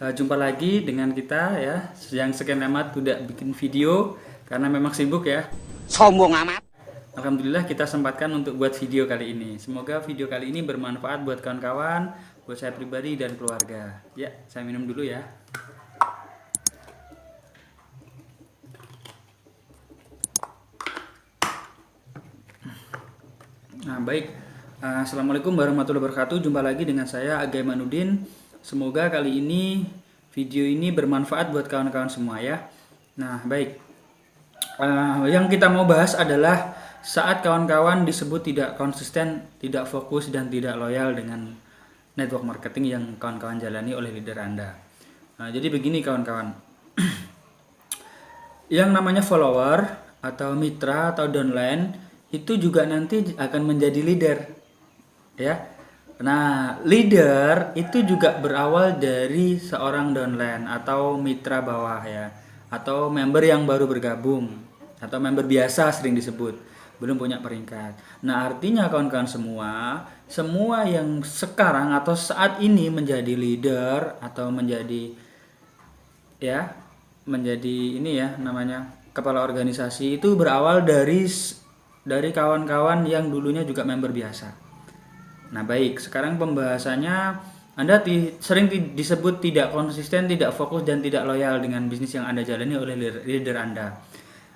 Jumpa lagi dengan kita ya, yang sekian lama tidak bikin video karena memang sibuk ya. Sombong amat. Alhamdulillah kita sempatkan untuk buat video kali ini. Semoga video kali ini bermanfaat buat kawan-kawan, buat saya pribadi dan keluarga. Ya, saya minum dulu ya. Nah, baik. Assalamualaikum warahmatullahi wabarakatuh. Jumpa lagi dengan saya Agay Manudin. Semoga kali ini video ini bermanfaat buat kawan-kawan semua ya. Nah, baik. Yang kita mau bahas adalah saat kawan-kawan disebut tidak konsisten, tidak fokus, dan tidak loyal dengan network marketing yang kawan-kawan jalani oleh leader Anda. Nah, jadi begini kawan-kawan. Yang namanya follower atau mitra atau downline itu juga nanti akan menjadi leader. Ya. Nah, leader itu juga berawal dari seorang downline atau mitra bawah ya, atau member yang baru bergabung atau member biasa sering disebut, belum punya peringkat. Nah, artinya kawan-kawan semua yang sekarang atau saat ini menjadi leader atau menjadi ini ya namanya kepala organisasi itu berawal dari kawan-kawan yang dulunya juga member biasa. Nah, baik, sekarang pembahasannya Anda sering disebut tidak konsisten, tidak fokus, dan tidak loyal dengan bisnis yang Anda jalani oleh leader Anda.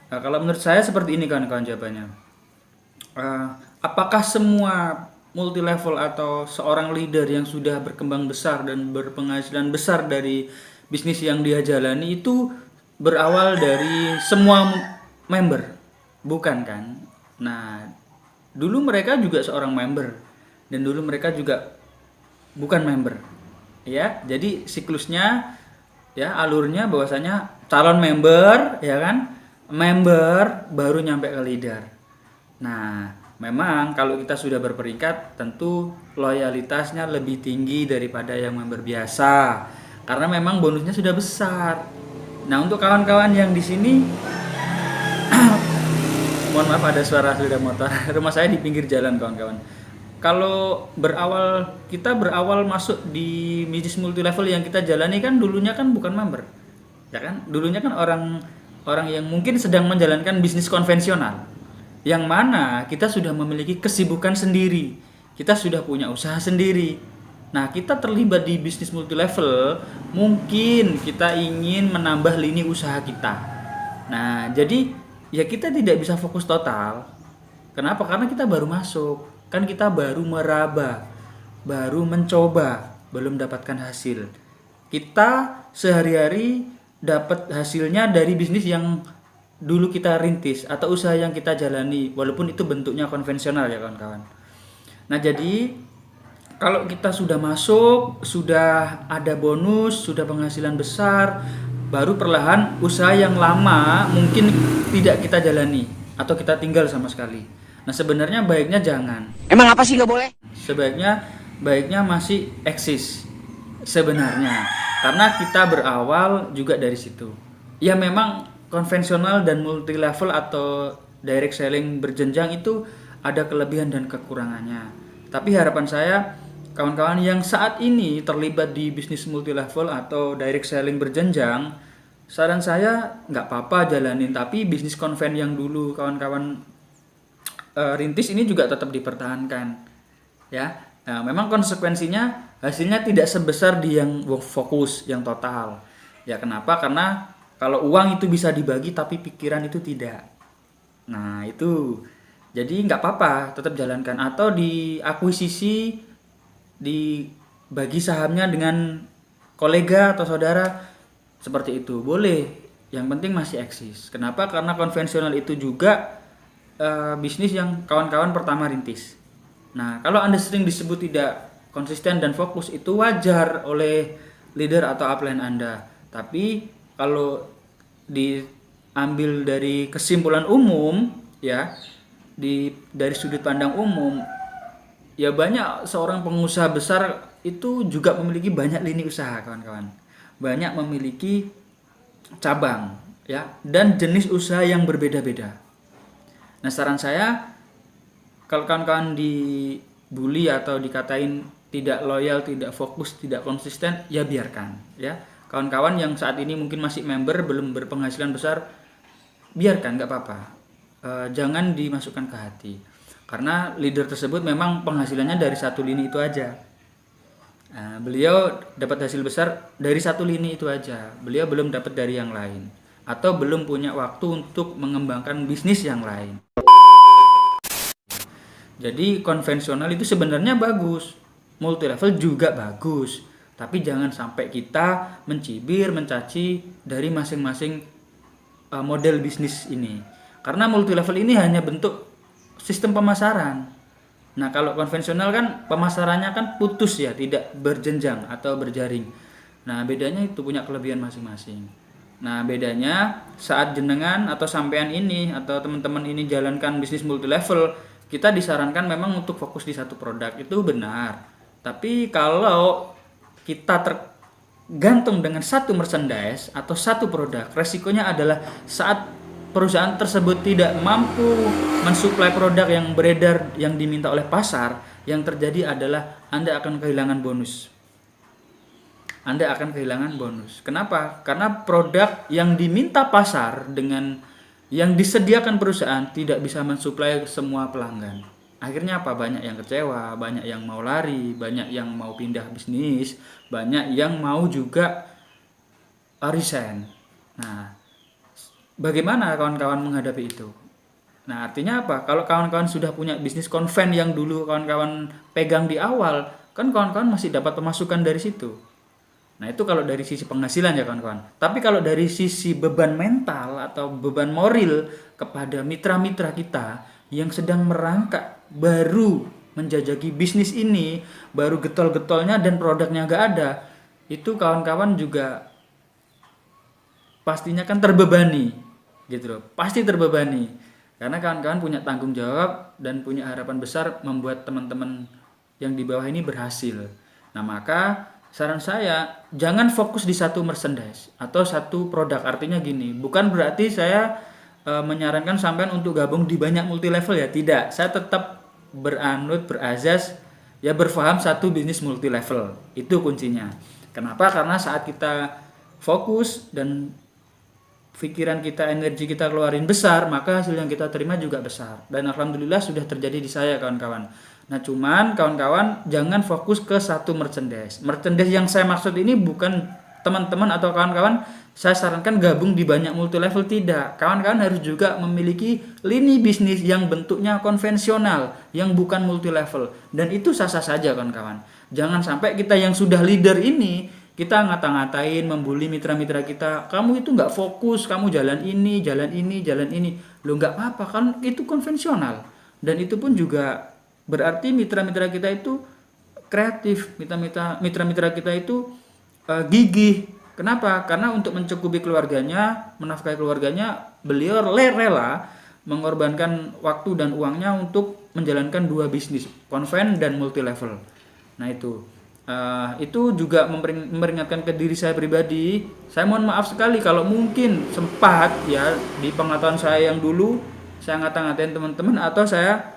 Kalau menurut saya seperti ini kawan-kawan jawabannya. Apakah semua multi level atau seorang leader yang sudah berkembang besar dan berpenghasilan besar dari bisnis yang dia jalani itu berawal dari semua member? Bukan kan? Nah, dulu mereka juga seorang member. Dan dulu mereka juga bukan member, ya. Jadi siklusnya, ya alurnya bahwasanya calon member, ya kan, member baru nyampe ke leader. Nah, memang kalau kita sudah berperingkat, tentu loyalitasnya lebih tinggi daripada yang member biasa, karena memang bonusnya sudah besar. Nah, untuk kawan-kawan yang di sini, mohon maaf ada suara sepeda motor. Rumah saya di pinggir jalan kawan-kawan. Kalau kita berawal masuk di bisnis multi level yang kita jalani kan dulunya kan bukan member, ya kan? Dulunya kan orang yang mungkin sedang menjalankan bisnis konvensional, yang mana kita sudah memiliki kesibukan sendiri, kita sudah punya usaha sendiri. Nah, kita terlibat di bisnis multi level, mungkin kita ingin menambah lini usaha kita. Nah, jadi ya kita tidak bisa fokus total. Kenapa? Karena kita baru masuk. Kan kita baru meraba, baru mencoba, belum dapatkan hasil. Kita sehari-hari dapat hasilnya dari bisnis yang dulu kita rintis atau usaha yang kita jalani, walaupun itu bentuknya konvensional ya kawan-kawan. Nah, jadi kalau kita sudah masuk, sudah ada bonus, sudah penghasilan besar, baru perlahan usaha yang lama mungkin tidak kita jalani atau kita tinggal sama sekali. Nah, sebenarnya baiknya jangan. Emang apa sih nggak boleh? Baiknya masih eksis sebenarnya. Karena kita berawal juga dari situ. Ya memang konvensional dan multi level atau direct selling berjenjang itu ada kelebihan dan kekurangannya. Tapi harapan saya kawan-kawan yang saat ini terlibat di bisnis multi level atau direct selling berjenjang, saran saya nggak apa-apa jalanin, tapi bisnis konven yang dulu kawan-kawan rintis ini juga tetap dipertahankan ya. Nah, memang konsekuensinya hasilnya tidak sebesar di yang fokus yang total ya. Kenapa? Karena kalau uang itu bisa dibagi tapi pikiran itu tidak. Nah, itu jadi nggak apa-apa, tetap jalankan, atau diakuisisi, dibagi sahamnya dengan kolega atau saudara, seperti itu boleh, yang penting masih eksis. Kenapa? Karena konvensional itu juga bisnis yang kawan-kawan pertama rintis. Nah, kalau Anda sering disebut tidak konsisten dan fokus, itu wajar oleh leader atau upline Anda. Tapi kalau diambil dari kesimpulan umum ya, dari sudut pandang umum, ya banyak seorang pengusaha besar itu juga memiliki banyak lini usaha kawan-kawan. Banyak memiliki cabang ya, dan jenis usaha yang berbeda-beda. Nah, saran saya kalau kawan-kawan dibully atau dikatain tidak loyal, tidak fokus, tidak konsisten, ya biarkan ya. kawan-kawan yang saat ini mungkin masih member belum berpenghasilan besar, biarkan, nggak apa-apa. Jangan dimasukkan ke hati, karena leader tersebut memang penghasilannya dari satu lini itu aja. Beliau dapat hasil besar dari satu lini itu aja, beliau belum dapat dari yang lain, atau belum punya waktu untuk mengembangkan bisnis yang lain. Jadi konvensional itu sebenarnya bagus, multi level juga bagus, tapi jangan sampai kita mencibir, mencaci dari masing-masing model bisnis ini. Karena multi level ini hanya bentuk sistem pemasaran. Nah, kalau konvensional kan pemasarannya kan putus ya, tidak berjenjang atau berjaring. Nah, bedanya itu punya kelebihan masing-masing. Nah, bedanya saat jenengan atau sampean ini atau teman-teman ini jalankan bisnis multi level, kita disarankan memang untuk fokus di satu produk, itu benar. Tapi kalau kita tergantung dengan satu merchandise atau satu produk, resikonya adalah saat perusahaan tersebut tidak mampu mensuplai produk yang beredar yang diminta oleh pasar, yang terjadi adalah Anda akan kehilangan bonus. Anda akan kehilangan bonus. Kenapa? Karena produk yang diminta pasar dengan yang disediakan perusahaan tidak bisa mensuplai semua pelanggan. Akhirnya apa? Banyak yang kecewa, banyak yang mau lari, banyak yang mau pindah bisnis, banyak yang mau juga resign. Nah, bagaimana kawan-kawan menghadapi itu? Nah, artinya apa? Kalau kawan-kawan sudah punya bisnis konven yang dulu kawan-kawan pegang di awal, kan kawan-kawan masih dapat pemasukan dari situ. Nah, itu kalau dari sisi penghasilan ya kawan-kawan. Tapi kalau dari sisi beban mental atau beban moral kepada mitra-mitra kita yang sedang merangkak baru menjajaki bisnis ini, baru getol-getolnya dan produknya gak ada, itu kawan-kawan juga pastinya kan terbebani gitu loh. Pasti terbebani. Karena kawan-kawan punya tanggung jawab dan punya harapan besar membuat teman-teman yang di bawah ini berhasil. Nah, maka saran saya, jangan fokus di satu merchandise atau satu produk. Artinya gini, bukan berarti saya menyarankan sampean untuk gabung di banyak multi level ya, tidak. Saya tetap berazas ya, berfaham satu bisnis multi level. Itu kuncinya. Kenapa? Karena saat kita fokus dan pikiran kita, energi kita keluarin besar, maka hasil yang kita terima juga besar. Dan alhamdulillah sudah terjadi di saya kawan-kawan. Nah, cuman kawan-kawan jangan fokus ke satu merchandise. Merchandise yang saya maksud ini bukan teman-teman atau kawan-kawan saya sarankan gabung di banyak multi level, tidak. Kawan-kawan harus juga memiliki lini bisnis yang bentuknya konvensional, yang bukan multi level. Dan itu sah-sah saja kawan-kawan. Jangan sampai kita yang sudah leader ini kita ngata-ngatain, membuli mitra-mitra kita. Kamu itu nggak fokus, kamu jalan ini, jalan ini, jalan ini. Loh, nggak apa-apa, kan itu konvensional. Dan itu pun juga berarti mitra-mitra kita itu kreatif, mitra-mitra kita itu gigih. Kenapa? Karena untuk mencukupi keluarganya, menafkahi keluarganya, beliau rela mengorbankan waktu dan uangnya untuk menjalankan dua bisnis, konven dan multi level. Nah, itu juga memperingatkan ke diri saya pribadi. Saya mohon maaf sekali kalau mungkin sempat ya di pengetahuan saya yang dulu saya ngata-ngatain teman-teman, atau saya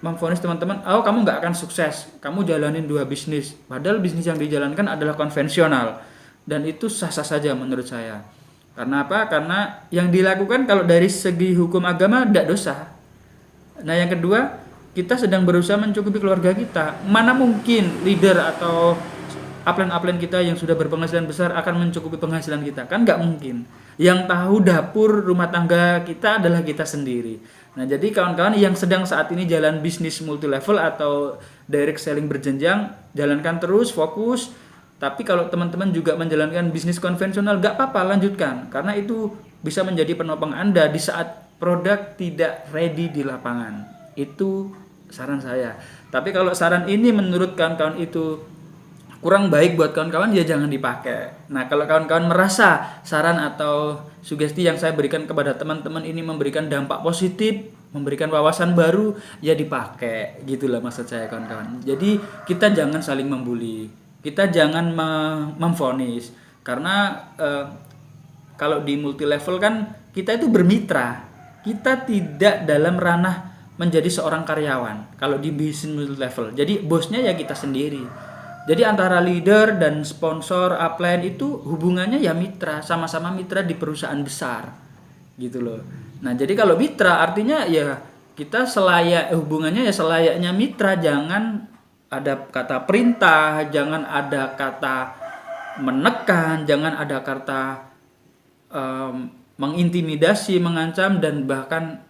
memvonis teman-teman, oh kamu nggak akan sukses, kamu jalanin dua bisnis, padahal bisnis yang dijalankan adalah konvensional. Dan itu sah-sah saja menurut saya. Karena apa? Karena yang dilakukan kalau dari segi hukum agama tidak dosa. Nah, yang kedua, kita sedang berusaha mencukupi keluarga kita. Mana mungkin leader atau upline kita yang sudah berpenghasilan besar akan mencukupi penghasilan kita? Kan nggak mungkin. Yang tahu dapur rumah tangga kita adalah kita sendiri. Nah, jadi kawan-kawan yang sedang saat ini jalan bisnis multi level atau direct selling berjenjang, jalankan terus, fokus. Tapi kalau teman-teman juga menjalankan bisnis konvensional, gak apa-apa, lanjutkan. Karena itu bisa menjadi penopang Anda di saat produk tidak ready di lapangan. Itu saran saya. Tapi kalau saran ini menurut kawan-kawan itu kurang baik buat kawan-kawan, ya jangan dipakai. Nah, kalau kawan-kawan merasa saran atau sugesti yang saya berikan kepada teman-teman ini memberikan dampak positif, memberikan wawasan baru, ya dipakai. Gitulah maksud saya kawan-kawan. Jadi kita jangan saling membuli. Kita jangan memvonis, karena kalau di multi level kan kita itu bermitra, kita tidak dalam ranah menjadi seorang karyawan. Kalau di bisnis multi level, jadi bosnya ya kita sendiri. Jadi antara leader dan sponsor upline itu hubungannya ya mitra, sama-sama mitra di perusahaan besar gitu loh. Nah jadi kalau mitra artinya ya kita hubungannya ya selayaknya mitra, jangan ada kata perintah, jangan ada kata menekan, jangan ada kata mengintimidasi, mengancam, dan bahkan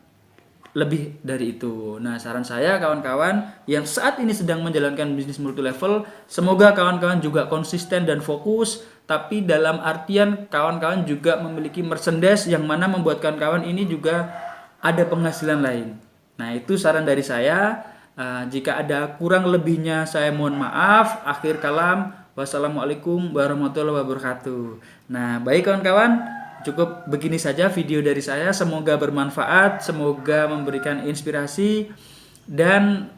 lebih dari itu. Nah, saran saya kawan-kawan yang saat ini sedang menjalankan bisnis multi level, semoga kawan-kawan juga konsisten dan fokus, tapi dalam artian kawan-kawan juga memiliki merchandise yang mana membuat kawan-kawan ini juga ada penghasilan lain. Nah, itu saran dari saya. Jika ada kurang lebihnya saya mohon maaf. Akhir kalam, wassalamualaikum warahmatullahi wabarakatuh. Nah, baik kawan-kawan, cukup begini saja video dari saya. Semoga bermanfaat, semoga memberikan inspirasi dan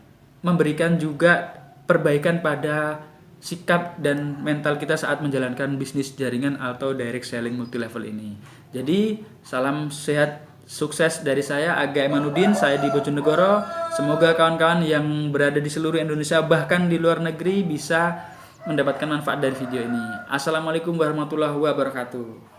memberikan juga perbaikan pada sikap dan mental kita saat menjalankan bisnis jaringan atau direct selling multi level ini. Jadi, salam sehat, sukses dari saya Aga Emanuddin, saya di Bojonegoro. Semoga kawan-kawan yang berada di seluruh Indonesia bahkan di luar negeri bisa mendapatkan manfaat dari video ini. Assalamualaikum warahmatullahi wabarakatuh.